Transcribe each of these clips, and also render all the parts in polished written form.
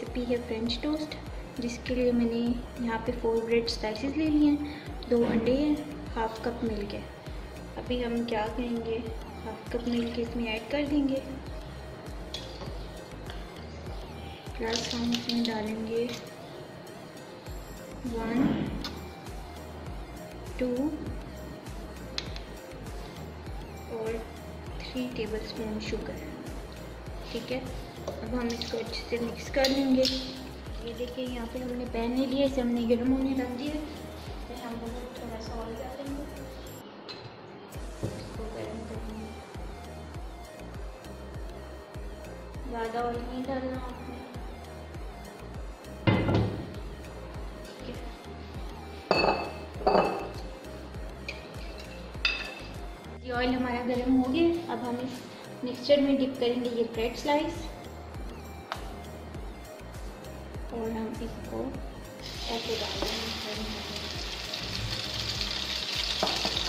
Recipe है French toast, जिसके लिए मैंने यहाँ पे 4 ब्रेड स्लाइसेस ले लिए हैं, 2 अंडे हैं, हाफ कप मिल्क है। अभी हम क्या करेंगे, हाफ कप मिल्क इसमें ऐड कर देंगे, प्लस हम इसमें डालेंगे 1, 2 और 3 टेबलस्पून शुगर। ठीक है, अब हम इसको अच्छे से मिक्स कर लेंगे। ये देखिए यहाँ पे हमने पैन ले लिया, इसे हमने गर्म होने रख दिया। फिर हम लोग थोड़ा सा ऑयल डालेंगे, इसको गर्म करेंगे। ज़्यादा ऑयल नहीं डालना आपने, ठीक है। ये ऑयल हमारा गर्म हो गया। अब हम इस मिक्सचर में डिप करेंगे ये ब्रेड स्लाइस, और हम इसको ऐसे डालेंगे।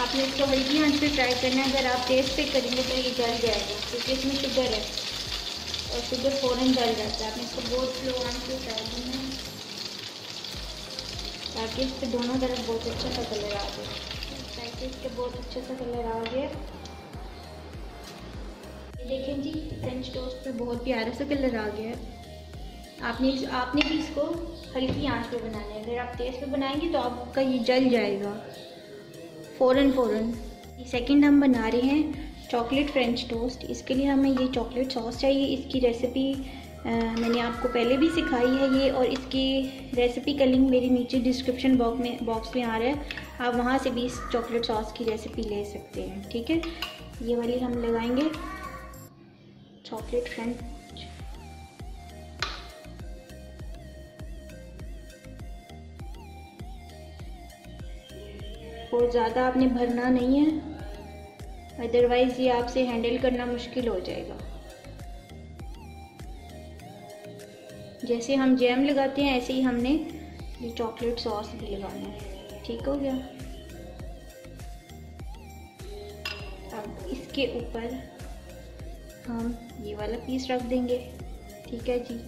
आपने इसको हल्की आंच पे फ्राई करना है। अगर आप तेज पे करेंगे तो ये जल जाएगा, क्योंकि इसमें शुगर है और शुगर फ़ौरन जल जाता है। आपने इसको बहुत स्लो आंच पे फ्राई करना है, ताकि इस पर दोनों तरफ बहुत अच्छा सा कलर आ जाए। ताकि इसके बहुत अच्छा सा कलर आ गया। देखें जी, फ्रेंच टोस्ट पे बहुत प्यारा सा कलर आ गया है। आपने भी इसको हल्की आंच पे बनाना है। अगर आप तेज़ पे बनाएंगे तो आपका ये जल जाएगा फ़ौरन। ये सेकंड हम बना रहे हैं चॉकलेट फ्रेंच टोस्ट। इसके लिए हमें ये चॉकलेट सॉस चाहिए। इसकी रेसिपी मैंने आपको पहले भी सिखाई है ये, और इसकी रेसिपी का लिंक मेरे नीचे डिस्क्रिप्शन बॉक्स में आ रहा है। आप वहाँ से भी इस चॉकलेट सॉस की रेसिपी ले सकते हैं। ठीक है, ये वाली हम लगाएंगे चॉकलेट फ्रेंच। और ज़्यादा आपने भरना नहीं है, अदरवाइज़ ये आपसे हैंडल करना मुश्किल हो जाएगा। जैसे हम जैम लगाते हैं ऐसे ही हमने ये चॉकलेट सॉस भी लगाना है। ठीक हो गया। अब इसके ऊपर हम ये वाला पीस रख देंगे। ठीक है जी।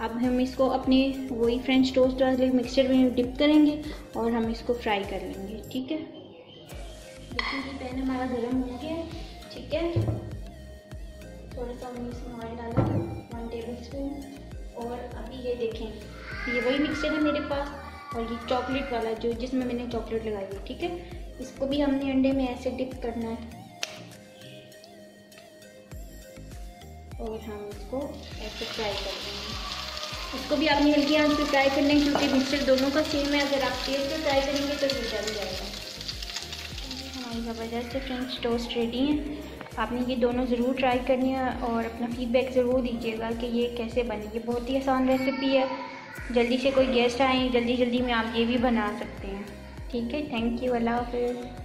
अब हम इसको अपने वही फ्रेंच टोस्ट वाले मिक्सचर में डिप करेंगे और हम इसको फ्राई कर लेंगे। ठीक है, देखिए पैन हमारा गर्म हो गया है। ठीक है, थोड़ा सा हमने इसमें ऑयल डाला 1 टेबलस्पून। और अभी ये देखें, ये वही मिक्सचर है मेरे पास, और ये चॉकलेट वाला जिसमें मैंने चॉकलेट लगाई है। ठीक है, इसको भी हमने अंडे में ऐसे डिप करना है, और हम इसको ऐसे फ्राई कर देंगे। इसको भी आपने हल्की आंच पे फ्राई करना है, क्योंकि मिक्सचर दोनों का सेम है। अगर आप तेल से फ्राई करेंगे तो ये जल जाएगा। हमारी ज़बरदस्त फ्रेंच टोस्ट रेडी है। आपने ये दोनों ज़रूर ट्राई करनी है और अपना फीडबैक ज़रूर दीजिएगा कि ये कैसे बनेगी। बहुत ही आसान रेसिपी है। जल्दी से कोई गेस्ट आए, जल्दी में आप ये भी बना सकते हैं। ठीक है, थैंक यू, अल्लाह हाफ़िज़।